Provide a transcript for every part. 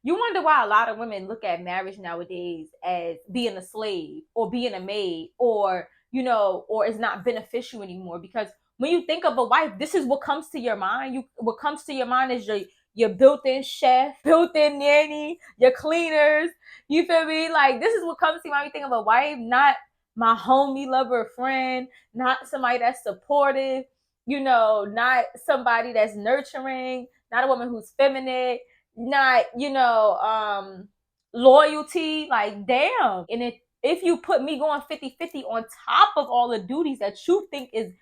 You wonder why a lot of women look at marriage nowadays as being a slave or being a maid, or, or it's not beneficial anymore. Because when you think of a wife, this is what comes to your mind. What comes to your mind is your built-in chef, built-in nanny, your cleaners. You feel me? Like, this is what comes to mind when you think of a wife, not my homie, lover, friend, not somebody that's supportive, not somebody that's nurturing, not a woman who's feminine, not, loyalty. Like, damn. And if you put me going 50-50 on top of all the duties that you think is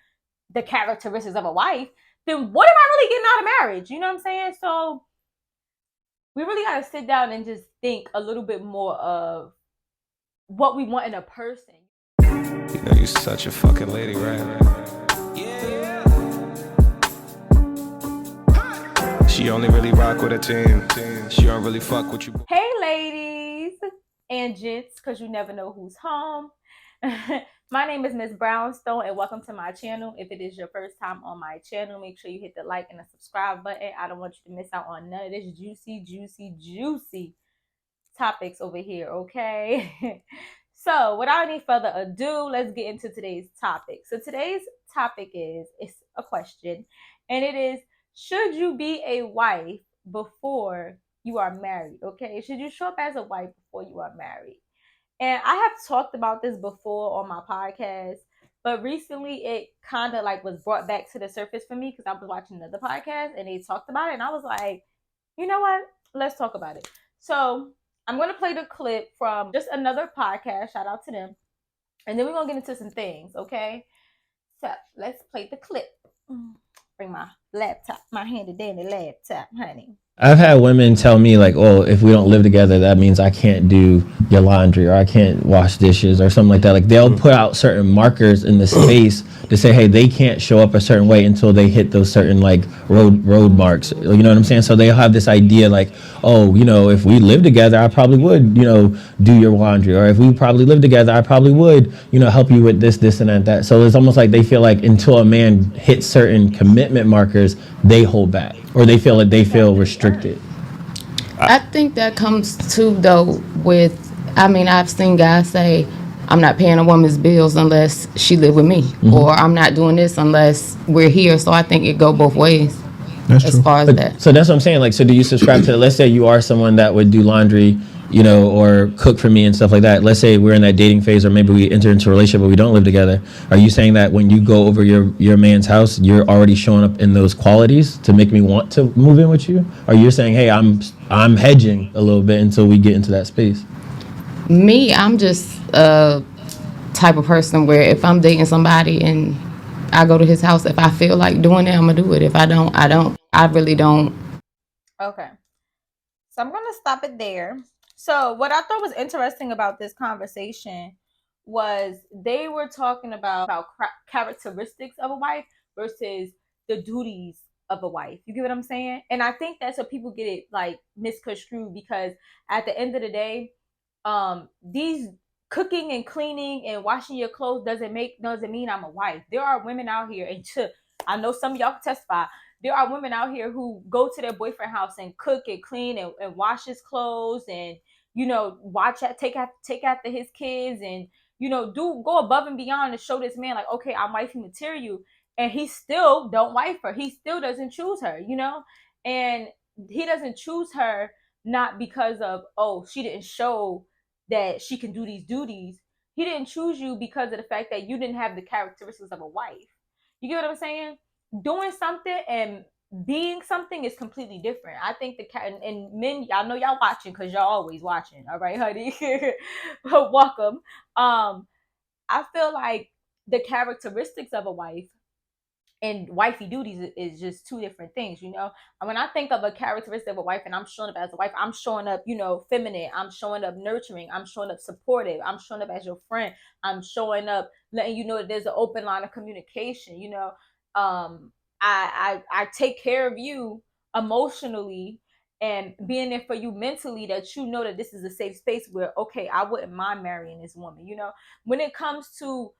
the characteristics of a wife, then what am I really getting out of marriage? You know what I'm saying? So we really got to sit down and just think a little bit more of what we want in a person. You know you're such a fucking lady, right? Yeah. She only really rock with a team. She don't really fuck with you. Hey, ladies and gents, because you never know who's home. My name is Miss Brownstone, and welcome to my channel. If it is your first time on my channel, make sure you hit the like and the subscribe button. I don't want you to miss out on none of this juicy topics over here, okay? So without any further ado, let's get into today's topic. So today's topic it's a question, and it is, should you be a wife before you are married? Okay, should you show up as a wife before you are married? And I have talked about this before on my podcast, but recently it kind of like was brought back to the surface for me because I was watching another podcast and they talked about it, and I was like, you know what? Let's talk about it. So I'm going to play the clip from just another podcast. Shout out to them. And then we're going to get into some things, okay? So let's play the clip. Bring my laptop, my handy dandy laptop, honey. I've had women tell me like, "Oh, if we don't live together, that means I can't do your laundry or I can't wash dishes or something like that." Like they'll put out certain markers in the space to say, "Hey, they can't show up a certain way until they hit those certain like road marks." You know what I'm saying? So they'll have this idea like, "Oh, if we live together, I probably would, do your laundry, or if we probably live together, I probably would, help you with this and that." So it's almost like they feel like until a man hits certain commitment markers, they hold back, or they feel like they feel restricted. I think that comes too though with, I've seen guys say, I'm not paying a woman's bills unless she live with me, or I'm not doing this unless we're here. So I think it go both ways. That's as true. far as that. So that's what I'm saying. Like, so do you subscribe to, let's say you are someone that would do laundry, or cook for me and stuff like that. Let's say we're in that dating phase, or maybe we enter into a relationship but we don't live together. Are you saying that when you go over your man's house, you're already showing up in those qualities to make me want to move in with you? Or you're saying, hey, I'm hedging a little bit until we get into that space? Me, I'm just a type of person where if I'm dating somebody and I go to his house, if I feel like doing it, I'm gonna do it. If I don't, I don't. I really don't. Okay. So I'm gonna stop it there. So what I thought was interesting about this conversation was they were talking about characteristics of a wife versus the duties of a wife. You get what I'm saying? And I think that's what people get it like misconstrued, because at the end of the day, these cooking and cleaning and washing your clothes doesn't mean I'm a wife. There are women out here, and I know some of y'all can testify. There are women out here who go to their boyfriend's house and cook and clean and wash his clothes, and take after his kids, and do go above and beyond to show this man like, okay, I'm wifey material, and he still don't wife her. He still doesn't choose her, and he doesn't choose her not because of, oh, she didn't show that she can do these duties. He didn't choose you because of the fact that you didn't have the characteristics of a wife. You get what I'm saying? Doing something and being something is completely different. I think and men, y'all know y'all watching because y'all always watching. All right, honey. Welcome. I feel like the characteristics of a wife and wifey duties is just two different things. And when I think of a characteristic of a wife and I'm showing up as a wife, I'm showing up, feminine. I'm showing up nurturing. I'm showing up supportive. I'm showing up as your friend. I'm showing up letting you know that there's an open line of communication. I take care of you emotionally and being there for you mentally, that that this is a safe space where, okay, I wouldn't mind marrying this woman. When it comes to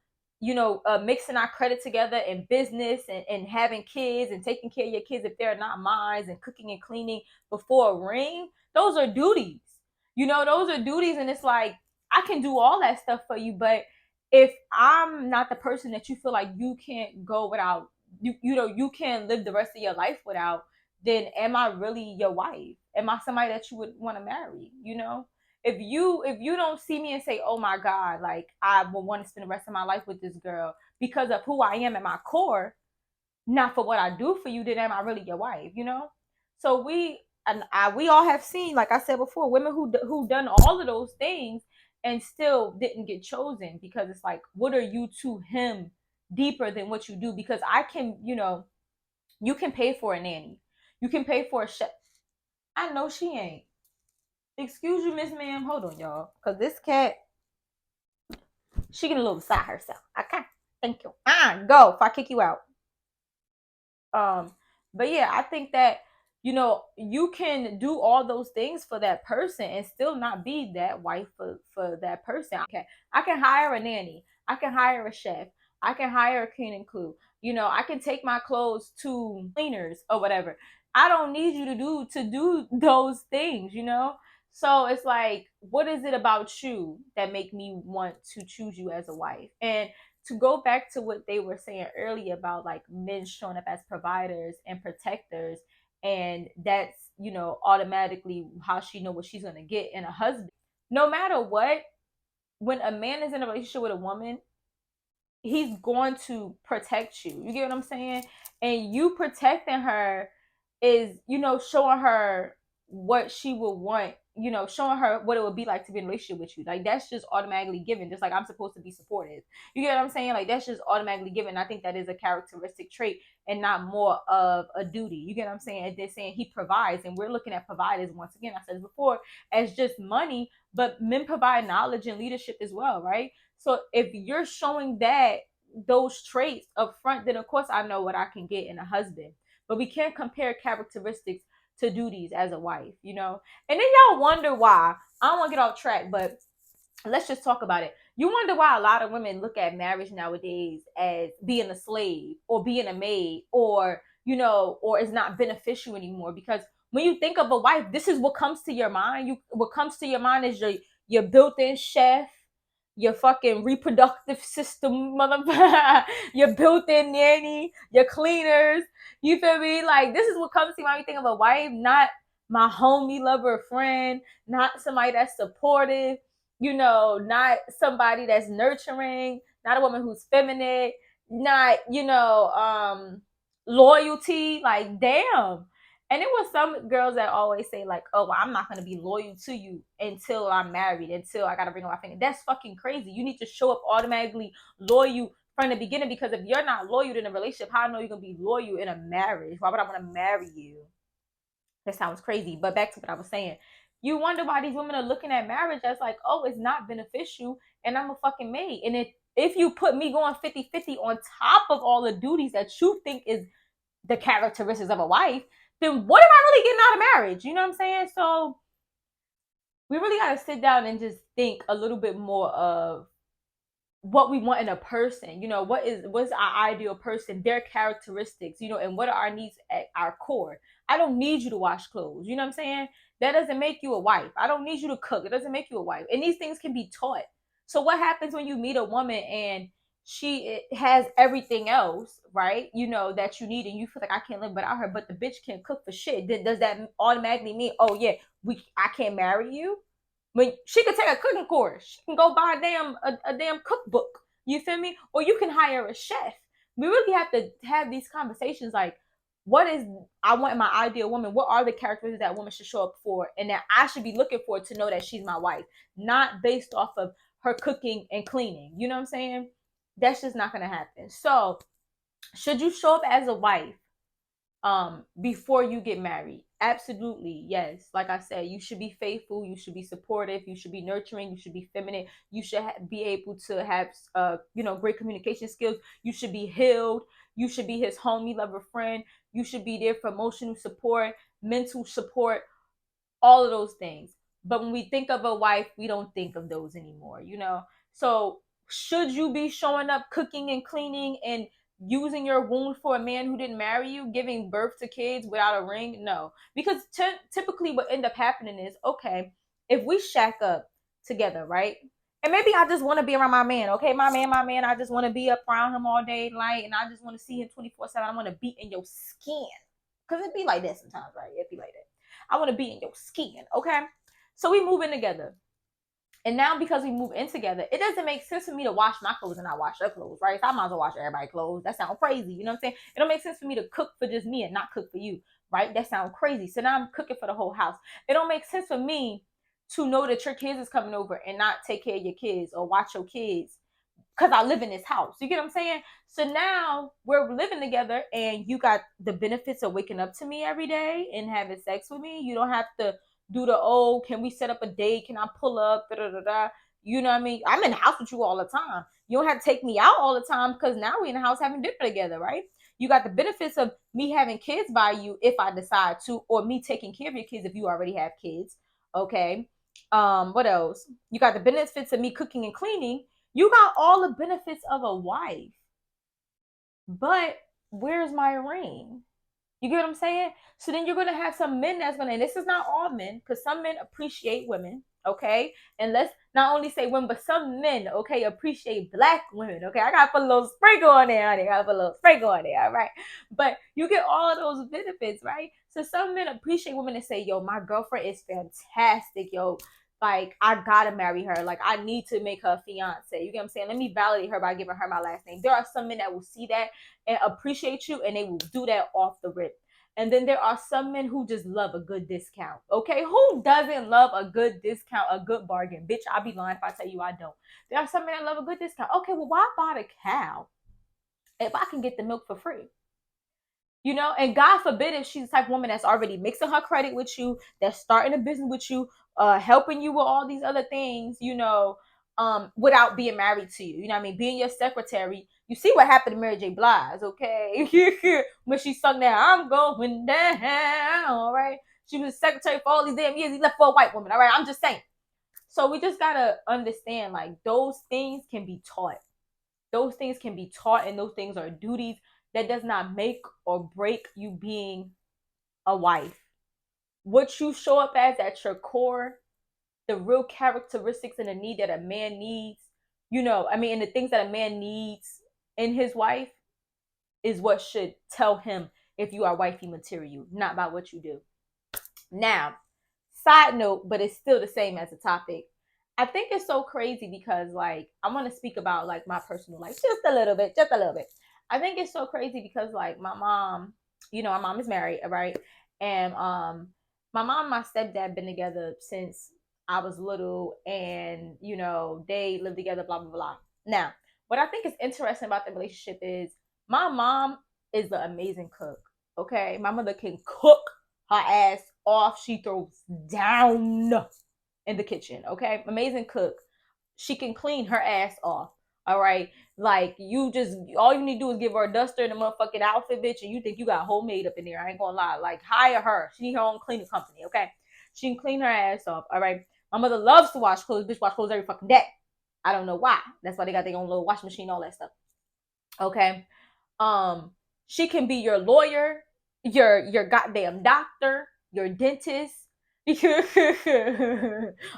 mixing our credit together in business and having kids and taking care of your kids if they're not mine, and cooking and cleaning before a ring. Those are duties. Those are duties, and it's like I can do all that stuff for you, but if I'm not the person that you feel like you can't go without, you can't live the rest of your life without, then am I really your wife? Am I somebody that you would want to marry? If you don't see me and say, oh my God, like I would want to spend the rest of my life with this girl because of who I am at my core, not for what I do for you, then am I really your wife? So we all have seen, like I said before, women who done all of those things and still didn't get chosen, because it's like, what are you to him deeper than what you do? Because you can pay for a nanny, you can pay for a chef. I know she ain't. Excuse you, Miss Ma'am. Hold on, y'all, because this cat, she get a little beside herself. Okay, thank you. Go if I kick you out. Um, but yeah, I think that you can do all those things for that person and still not be that wife for that person. Okay, I can hire a nanny, I can hire a chef, I can hire a cleaning crew. I can take my clothes to cleaners or whatever. I don't need you to do those things. So it's like, what is it about you that make me want to choose you as a wife? And to go back to what they were saying earlier about like men showing up as providers and protectors, and that's automatically how she know what she's going to get in a husband. No matter what, when a man is in a relationship with a woman, he's going to protect you. You get what I'm saying? And you protecting her is, showing her what she would want, showing her what it would be like to be in a relationship with you. Like, that's just automatically given. Just like I'm supposed to be supportive. You get what I'm saying? Like, that's just automatically given. I think that is a characteristic trait and not more of a duty. You get what I'm saying? And they're saying he provides, and we're looking at providers, once again, I said this before, as just money, but men provide knowledge and leadership as well, right? So if you're showing those traits up front, then of course I know what I can get in a husband. But we can't compare characteristics to duties as a wife. And then y'all wonder why. I don't want to get off track, but let's just talk about it. You wonder why a lot of women look at marriage nowadays as being a slave or being a maid, or is not beneficial anymore. Because when you think of a wife, this is what comes to your mind. What comes to your mind is your built-in chef, your fucking reproductive system, motherfucker, your built-in nanny, your cleaners. You feel me? Like, this is what comes to me when you think of a wife, not my homie, lover, friend, not somebody that's supportive, not somebody that's nurturing, not a woman who's feminine, not, loyalty. Like, damn. And it was some girls that always say, like, oh, well, I'm not going to be loyal to you until I'm married, until I got to bring up my finger. That's fucking crazy. You need to show up automatically loyal from the beginning, because if you're not loyal in a relationship, how I know you're going to be loyal in a marriage? Why would I want to marry you? That sounds crazy. But back to what I was saying. You wonder why these women are looking at marriage as like, oh, it's not beneficial and I'm a fucking maid. And if you put me going 50-50 on top of all the duties that you think is the characteristics of a wife, then what am I really getting out of marriage? You know what I'm saying? So we really got to sit down and just think a little bit more of what we want in a person. What's our ideal person, their characteristics, and what are our needs at our core. I don't need you to wash clothes. You know what I'm saying? That doesn't make you a wife. I don't need you to cook. It doesn't make you a wife. And these things can be taught. So what happens when you meet a woman and she has everything else, right? That you need, and you feel like, I can't live without her, but the bitch can't cook for shit. Does that automatically mean, oh yeah, I can't marry you? When she could take a cooking course, she can go buy a damn cookbook. You feel me? Or you can hire a chef. We really have to have these conversations, like, what is I want in my ideal woman? What are the characteristics that woman should show up for, and that I should be looking for to know that she's my wife, not based off of her cooking and cleaning. You know what I'm saying? That's just not gonna happen. So, should you show up as a wife before you get married? Absolutely, yes. Like I said, you should be faithful, you should be supportive, you should be nurturing, you should be feminine, you should be able to have great communication skills, you should be healed, you should be his homie, lover, friend, you should be there for emotional support, mental support, all of those things. But when we think of a wife, we don't think of those anymore. So Should you be showing up cooking and cleaning and using your womb for a man who didn't marry you, giving birth to kids without a ring? No. Because typically what end up happening is, okay, if we shack up together, right? And maybe I just want to be around my man, okay? My man, I just want to be up around him all day and night, and I just want to see him 24/7. I want to be in your skin. Because it be like that sometimes, right? It be like that. I want to be in your skin, okay? So we move in together. And now because we move in together, it doesn't make sense for me to wash my clothes and not wash her clothes, right? So I might as well wash everybody's clothes. That sounds crazy. You know what I'm saying? It don't make sense for me to cook for just me and not cook for you, right? That sounds crazy. So now I'm cooking for the whole house. It don't make sense for me to know that your kids is coming over and not take care of your kids or watch your kids because I live in this house. You get what I'm saying? So now we're living together and you got the benefits of waking up to me every day and having sex with me. You don't have to do the, oh, can we set up a date? Can I pull up? Da, da, da, da. You know what I mean? I'm in the house with you all the time. You don't have to take me out all the time because now we're in the house having dinner together, right? You got the benefits of me having kids by you if I decide to, or me taking care of your kids if you already have kids. Okay. What else? You got the benefits of me cooking and cleaning. You got all the benefits of a wife, but where's my ring? You get what I'm saying? So then you're gonna have some men that's gonna, and this is not all men, because some men appreciate women, okay? And let's not only say women, but some men, okay, appreciate black women, okay? I gotta put a little sprinkle on there, honey. I gotta put a little sprinkle on there, all right? But you get all of those benefits, right? So some men appreciate women and say, yo, my girlfriend is fantastic, yo. Like, I gotta marry her. Like, I need to make her a fiance. You get what I'm saying? Let me validate her by giving her my last name. There are some men that will see that and appreciate you, and they will do that off the rip. And then there are some men who just love a good discount. Okay, who doesn't love a good discount, a good bargain? Bitch, I'll be lying if I tell you I don't. There are some men that love a good discount. Okay, well, why buy the cow if I can get the milk for free? You know, and God forbid if she's the type of woman that's already mixing her credit with you, that's starting a business with you, helping you with all these other things, you know, without being married to you. You know what I mean? Being your secretary. You see what happened to Mary J. Blige, okay? When she sung that, I'm going down, all right? She was secretary for all these damn years. He left for a white woman, all right? I'm just saying. So we just gotta understand, like, those things can be taught. Those things can be taught, and those things are duties that does not make or break you being a wife. What you show up as at your core, the real characteristics and the need that a man needs, you know, I mean, and the things that a man needs in his wife is what should tell him if you are wifey material, not by what you do. Now, side note, but it's still the same as a topic. I think it's so crazy because, like, I want to speak about, like, my personal life just a little bit, just a little bit. I think it's so crazy because, like, my mom, you know, my mom is married, right? And my mom and my stepdad been together since I was little, and you know, they live together, blah blah blah. Now, what I think is interesting about the relationship is my mom is an amazing cook. Okay, my mother can cook her ass off. She throws down in the kitchen. Okay, amazing cook. She can clean her ass off. All right, like, you just, all you need to do is give her a duster and a motherfucking outfit, bitch, and you think you got homemade up in there. I ain't gonna lie. Like, hire her. She need her own cleaning company. Okay, she can clean her ass off. All right. My mother loves to wash clothes. Bitch, wash clothes every fucking day. I don't know why. That's why they got their own little washing machine, all that stuff. Okay. She can be your lawyer, your goddamn doctor, your dentist, a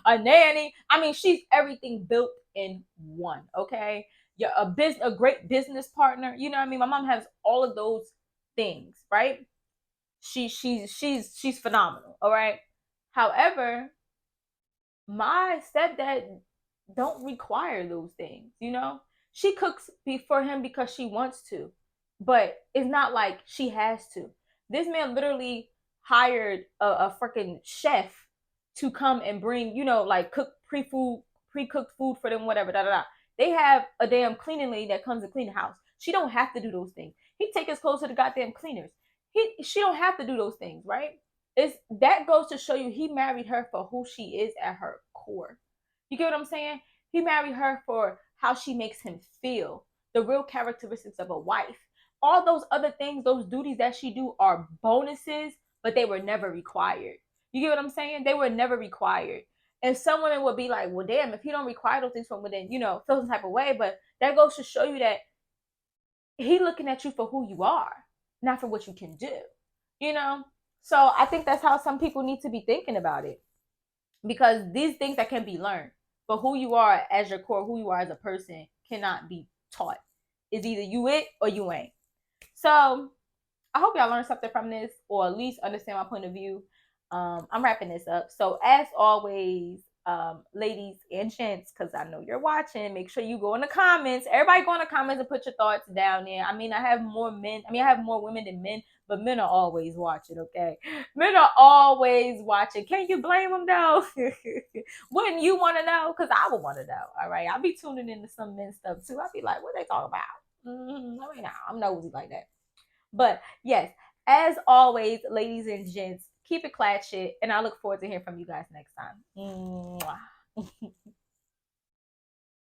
nanny. I mean, she's everything built in one. Okay, you're a great business partner. You know what I mean? My mom has all of those things, right? She's phenomenal. All right. However, my stepdad don't require those things. You know, she cooks for him because she wants to, but it's not like she has to. This man literally hired a freaking chef to come and bring, you know, like, cook pre-cooked food for them, whatever. Da da da. They have a damn cleaning lady that comes to clean the house. She don't have to do those things. He take his clothes to the goddamn cleaners. She don't have to do those things, right? It's that goes to show you he married her for who she is at her core. You get what I'm saying? He married her for how she makes him feel, the real characteristics of a wife. All those other things, those duties that she do are bonuses, but they were never required. You get what I'm saying? They were never required. And some women would be like, well, damn, if he don't require those things from within, you know, feel some type of way. But that goes to show you that he looking at you for who you are, not for what you can do, you know? So I think that's how some people need to be thinking about it, because these things that can be learned, but who you are as your core, who you are as a person cannot be taught. It's either you it or you ain't. So I hope y'all learned something from this, or at least understand my point of view. I'm wrapping this up. So as always, ladies and gents, because I know you're watching, make sure you go in the comments. Everybody go in the comments and put your thoughts down there. I mean, I have more women than men, but men are always watching, okay? Men are always watching. Can you blame them though? Wouldn't you want to know? Because I would want to know. All right. I'll be tuning into some men stuff too. I'll be like, what they talking about? I mean, I'm nosy like that. But yes, as always, ladies and gents, keep it clad shit, and I look forward to hearing from you guys next time. Mwah.